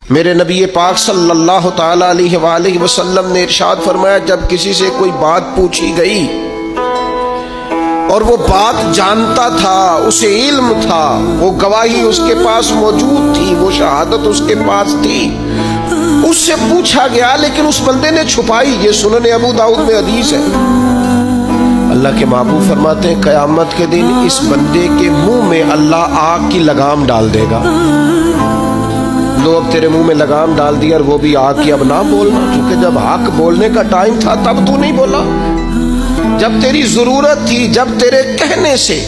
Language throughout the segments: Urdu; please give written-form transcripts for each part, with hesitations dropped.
میرے نبی پاک صلی اللہ تعالی علیہ وآلہ وسلم نے ارشاد فرمایا، جب کسی سے کوئی بات پوچھی گئی اور وہ بات جانتا تھا، اسے علم تھا، وہ گواہی اس کے پاس موجود تھی، وہ شہادت اس کے پاس تھی، اس سے پوچھا گیا لیکن اس بندے نے چھپائی، یہ سنن ابو داؤد میں حدیث ہے، اللہ کے محبوب فرماتے ہیں قیامت کے دن اس بندے کے منہ میں اللہ آگ کی لگام ڈال دے گا۔ لو اب تیرے منہ میں لگام ڈال دی اور وہ بھی آگ کی، اب نہ بولنا، کیونکہ جب حق بولنے کا ٹائم تھا تب تو نہیں بولا، جب تیری ضرورت تھی، جب تیرے کہنے سے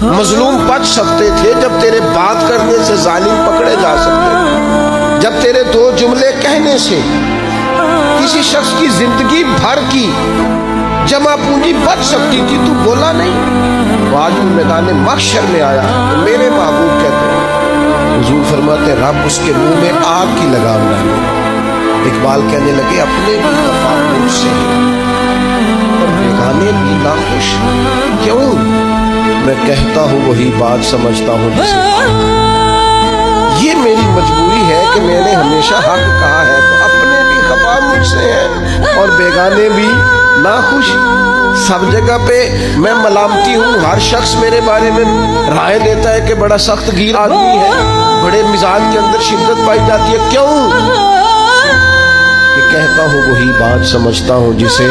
مظلوم بچ سکتے تھے، جب تیرے بات کرنے سے ظالم پکڑے جا سکتے تھے، جب تیرے دو جملے کہنے سے کسی شخص کی زندگی بھر کی جمع پونجی بچ سکتی تھی، تو بولا نہیں۔ وہ آج میدان محشر میں آیا تو میرے محبوب کہتے ہیں، حضور فرماتے ہیں رب اس کے منہ میں آگ کی لگام ڈالے۔ اقبال کہنے لگے اپنے بھی خفا سے اور بیگانے بھی ناخوش، کیوں؟ میں کہتا ہوں وہی بات سمجھتا ہوں جسے یہ میری مجبوری ہے کہ میں نے ہمیشہ حق کہا ہے، تو اپنے بھی خفا مجھ سے ہیں اور بیگانے بھی ناخوش۔ سب جگہ پہ میں ملامتی ہوں، ہر شخص میرے بارے میں رائے دیتا ہے کہ بڑا سخت گیر آدمی ہے، بڑے مزاج کے اندر شدت پائی جاتی ہے، کیوں؟ کہ کہتا ہوں وہی بات سمجھتا ہوں جسے